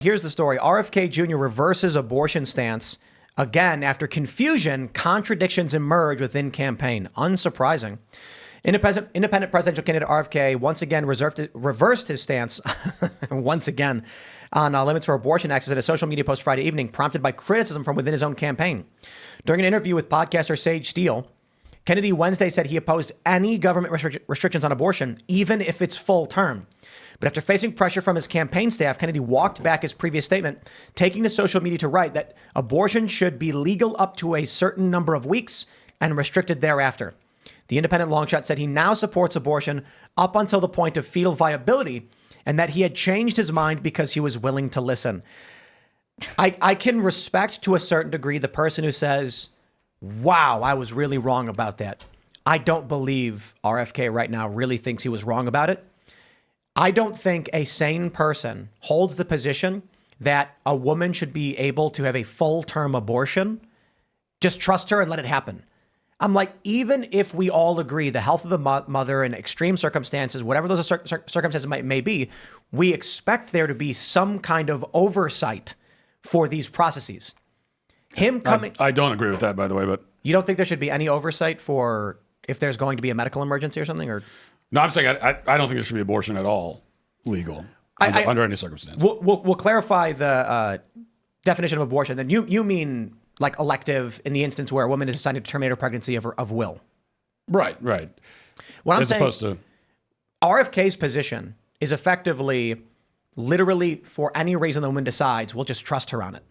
Here's the story. RFK Jr. reverses abortion stance again after confusion. Contradictions emerge within campaign. Unsurprising. Independent presidential candidate RFK once again reversed his stance once again on limits for abortion access in a social media post Friday evening, prompted by criticism from within his own campaign. During an interview with podcaster Sage Steele, Kennedy Wednesday said he opposed any government restrictions on abortion, even if it's full term. But after facing pressure from his campaign staff, Kennedy walked back his previous statement, taking to social media to write that abortion should be legal up to a certain number of weeks and restricted thereafter. The independent longshot said he now supports abortion up until the point of fetal viability and that he had changed his mind because he was willing to listen. I can respect to a certain degree the person who says, wow, I was really wrong about that. I don't believe RFK right now really thinks he was wrong about it. I don't think a sane person holds the position that a woman should be able to have a full-term abortion. Just trust her and let it happen. I'm like, even if we all agree the health of the mother in extreme circumstances, whatever those circumstances may be, we expect there to be some kind of oversight for these processes. Him coming... I don't agree with that, by the way, but... You don't think there should be any oversight for if there's going to be a medical emergency or something? Or no, I'm saying I don't think there should be abortion at all legal under any circumstance. We'll clarify the definition of abortion. Then you mean like elective in the instance where a woman is deciding to terminate her pregnancy of will. Right. What I'm As saying, opposed to... RFK's position is effectively, literally, for any reason the woman decides, we'll just trust her on it.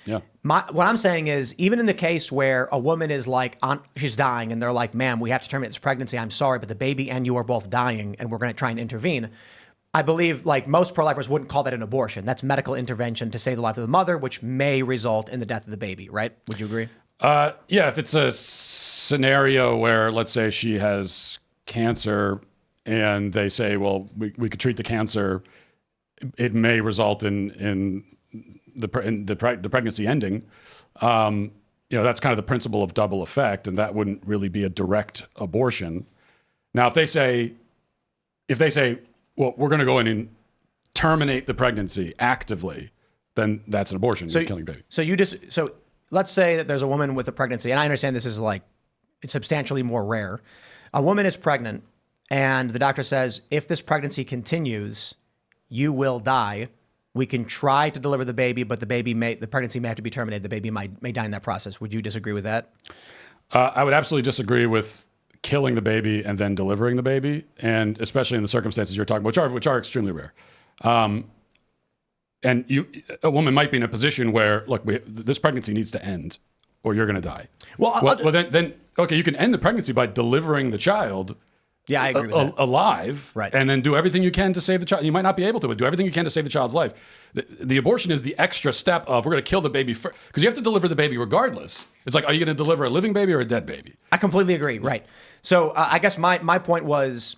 Yeah. What I'm saying is, even in the case where a woman is like, she's dying and they're like, ma'am, we have to terminate this pregnancy. I'm sorry, but the baby and you are both dying and we're going to try and intervene. I believe like most pro-lifers wouldn't call that an abortion. That's medical intervention to save the life of the mother, which may result in the death of the baby, right? Would you agree? Yeah, if it's a scenario where, let's say she has cancer and they say, well, we could treat the cancer, it may result in the pregnancy ending. That's kind of the principle of double effect, and that wouldn't really be a direct abortion. Now, if they say, well, we're going to go in and terminate the pregnancy actively, then that's an abortion. You're killing baby. So let's say that there's a woman with a pregnancy, and I understand this is like it's substantially more rare. A woman is pregnant, and the doctor says, if this pregnancy continues, you will die. We can try to deliver the baby, but the pregnancy may have to be terminated. The baby may die in that process. Would you disagree with that? I would absolutely disagree with killing the baby and then delivering the baby, and especially in the circumstances you're talking about, which are extremely rare. And a woman might be in a position where, look, this pregnancy needs to end, or you're going to die. Well, then okay, you can end the pregnancy by delivering the child. Yeah, I agree with that. Alive, right? And then do everything you can to save the child. You might not be able to, but do everything you can to save the child's life. The abortion is the extra step of we're going to kill the baby first, because you have to deliver the baby regardless. It's like, are you going to deliver a living baby or a dead baby? I completely agree. Right. So I guess my point was,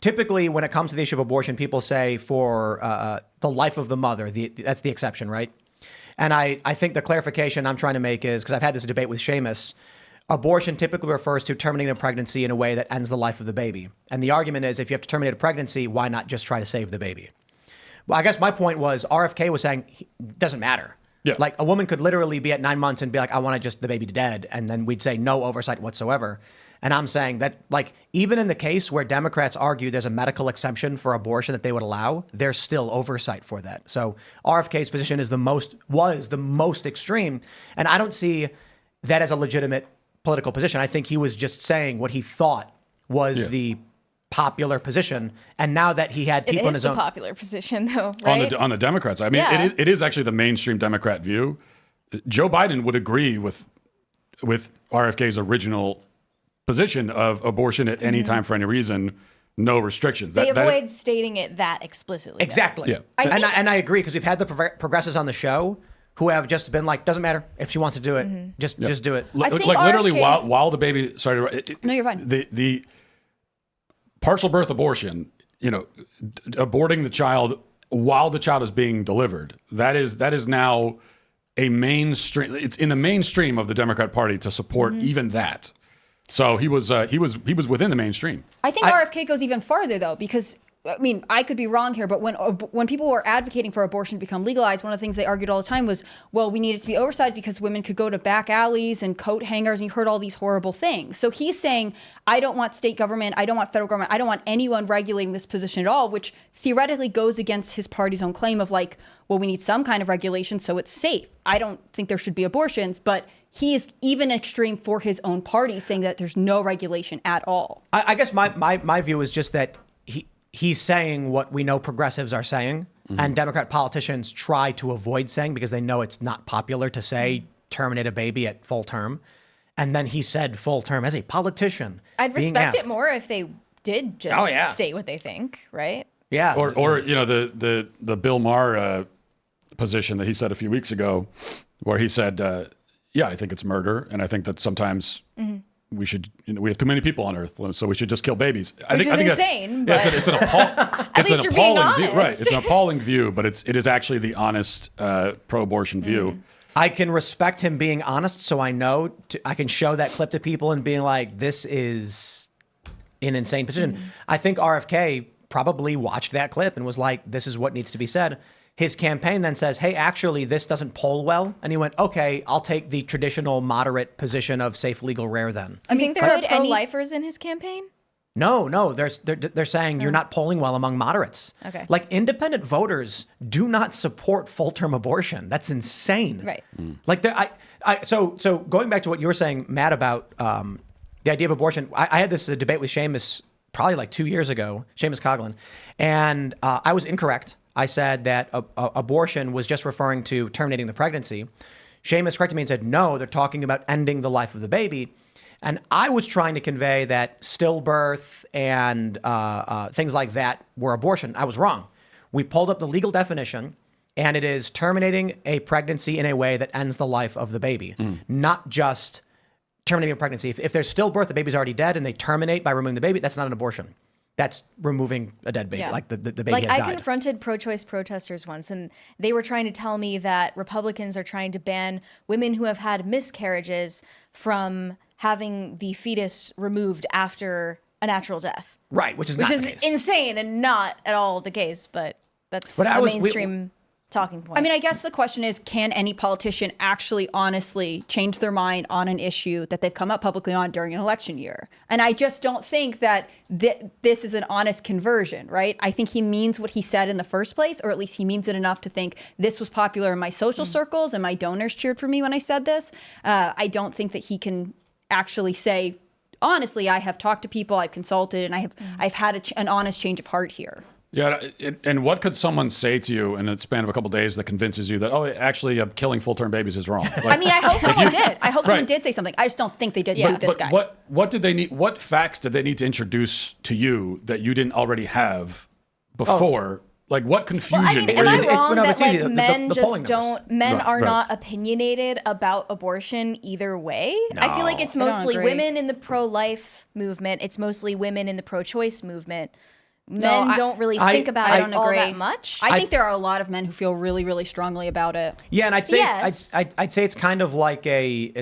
typically when it comes to the issue of abortion, people say for the life of the mother, that's the exception, right? And I think the clarification I'm trying to make is, because I've had this debate with Seamus, abortion typically refers to terminating a pregnancy in a way that ends the life of the baby. And the argument is, if you have to terminate a pregnancy, why not just try to save the baby? Well, I guess my point was, RFK was saying it doesn't matter. Yeah. Like a woman could literally be at 9 months and be like, I want the baby to dead. And then we'd say no oversight whatsoever. And I'm saying that, like, even in the case where Democrats argue there's a medical exception for abortion that they would allow, there's still oversight for that. So RFK's position was the most extreme. And I don't see that as a legitimate political position. I think he was just saying what he thought was the popular position, and now that he had people in his own... It is the popular position, though, right? On the Democrats. I mean, it is actually the mainstream Democrat view. Joe Biden would agree with RFK's original position of abortion at any time for any reason, no restrictions. They avoid stating it that explicitly. Exactly. Yeah. And I agree, because we've had the progressives on the show who have just been like, doesn't matter if she wants to do it, just do it. I think like literally RFK's while the baby, no, you're fine. The partial birth abortion, aborting the child while the child is being delivered, that is now a mainstream. It's in the mainstream of the Democrat Party to support even that. So he was within the mainstream. I think RFK goes even farther, though, because I mean, I could be wrong here, but when people were advocating for abortion to become legalized, one of the things they argued all the time was, well, we need it to be oversized because women could go to back alleys and coat hangers, and you heard all these horrible things. So he's saying, I don't want state government, I don't want federal government, I don't want anyone regulating this position at all, which theoretically goes against his party's own claim of like, well, we need some kind of regulation so it's safe. I don't think there should be abortions, but he is even extreme for his own party, saying that there's no regulation at all. I guess my view is just that he's saying what we know progressives are saying, and Democrat politicians try to avoid saying because they know it's not popular to say terminate a baby at full term. And then he said full term as a politician. I'd respect it more if they did just state what they think, right? Yeah. Or you know, the Bill Maher position that he said a few weeks ago, where he said, yeah, I think it's murder, and I think that sometimes we should, we have too many people on Earth, so we should just kill babies. I think insane. That's, it's an appalling view, right? It's an appalling view, but it is actually the honest pro-abortion view. I can respect him being honest, so I know I can show that clip to people and being like, this is an insane position. I think RFK probably watched that clip and was like, this is what needs to be said. His campaign then says, hey, actually, this doesn't poll well. And he went, okay, I'll take the traditional moderate position of safe, legal, rare then. I think there are pro-lifers in his campaign? No, they're saying you're not polling well among moderates. Okay. Like independent voters do not support full-term abortion. That's insane. Right. Like so going back to what you were saying, Matt, about the idea of abortion, I had this debate with Seamus probably like 2 years ago, Seamus Coughlin, and I was incorrect. I said that abortion was just referring to terminating the pregnancy. Seamus corrected me and said, no, they're talking about ending the life of the baby. And I was trying to convey that stillbirth and things like that were abortion. I was wrong. We pulled up the legal definition, and it is terminating a pregnancy in a way that ends the life of the baby, not just terminating a pregnancy. If there's stillbirth, the baby's already dead, and they terminate by removing the baby, that's not an abortion. That's removing a dead baby, like the baby has died. I confronted pro-choice protesters once, and they were trying to tell me that Republicans are trying to ban women who have had miscarriages from having the fetus removed after a natural death. Right, which is not the case. Insane and not at all the case, but that's the mainstream talking point. I mean, I guess the question is, can any politician actually honestly change their mind on an issue that they've come up publicly on during an election year? And I just don't think that this is an honest conversion, right? I think he means what he said in the first place, or at least he means it enough to think this was popular in my social circles and my donors cheered for me when I said this. I don't think that he can actually say, honestly, I have talked to people, I've consulted, and I've had an honest change of heart here. Yeah, and what could someone say to you in a span of a couple of days that convinces you that, oh, actually, killing full-term babies is wrong? Like, I mean, I hope someone did. I hope someone did say something. I just don't think they did to this guy. What did they need? What facts did they need to introduce to you that you didn't already have before? Like, what confusion? Well, I mean, am I wrong that easy. like men just don't? Men are not opinionated about abortion either way. No. I feel like it's I don't mostly agree. women in the pro-life movement. It's mostly women in the pro-choice movement. Men don't really think about it all that much. I think there are a lot of men who feel really, really strongly about it. Yeah, and I'd say Yes. I'd say it's kind of like a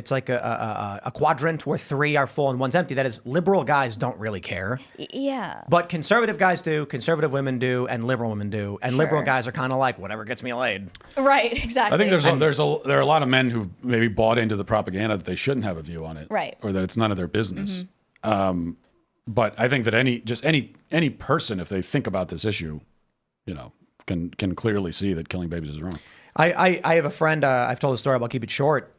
quadrant where three are full and one's empty. That is, liberal guys don't really care. Yeah. But conservative guys do, conservative women do, and liberal women do. And liberal guys are kind of like, whatever gets me laid. Right, exactly. I think there are a lot of men who've maybe bought into the propaganda that they shouldn't have a view on it, right, or that it's none of their business. But I think that any person, if they think about this issue, can clearly see that killing babies is wrong. I have a friend, I've told the story, I'll keep it short,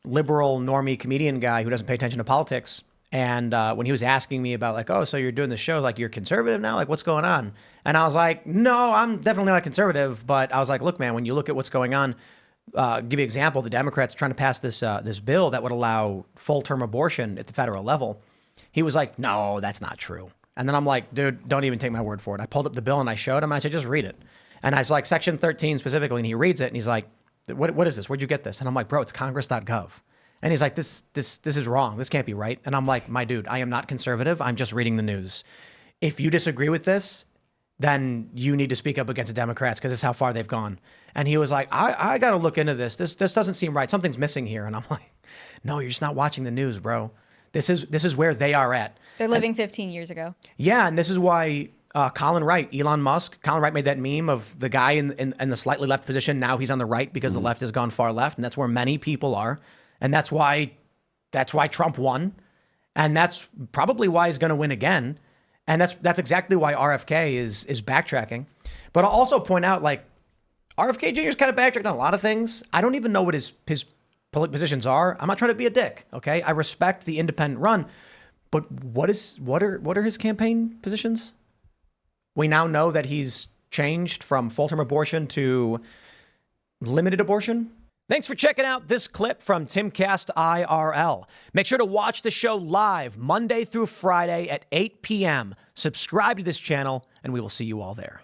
liberal normie comedian guy who doesn't pay attention to politics. And when he was asking me about like, oh, so you're doing the show, like you're conservative now? Like what's going on? And I was like, no, I'm definitely not conservative. But I was like, look, man, when you look at what's going on, give you an example, the Democrats are trying to pass this bill that would allow full-term abortion at the federal level. He was like, no, that's not true. And then I'm like, dude, don't even take my word for it. I pulled up the bill and I showed him. And I said, just read it. And I was like, section 13 specifically. And he reads it and he's like, what is this? Where'd you get this? And I'm like, bro, it's congress.gov. And he's like, this is wrong. This can't be right. And I'm like, my dude, I am not conservative. I'm just reading the news. If you disagree with this, then you need to speak up against the Democrats because it's how far they've gone. And he was like, I got to look into this. This doesn't seem right. Something's missing here. And I'm like, no, you're just not watching the news, bro. This is where they are at. They're living 15 years ago. Yeah, and this is why Colin Wright, Elon Musk. Colin Wright made that meme of the guy in the slightly left position. Now he's on the right because the left has gone far left, and that's where many people are, and that's why Trump won, and that's probably why he's going to win again, and that's exactly why RFK is backtracking. But I'll also point out, like, RFK Jr. is kind of backtracked on a lot of things. I don't even know what his political positions are. I'm not trying to be a dick, okay? I respect the independent run, but what are his campaign positions? We now know that he's changed from full-term abortion to limited abortion. Thanks for checking out this clip from Timcast IRL. Make sure to watch the show live Monday through Friday at 8 p.m. Subscribe to this channel, and we will see you all there.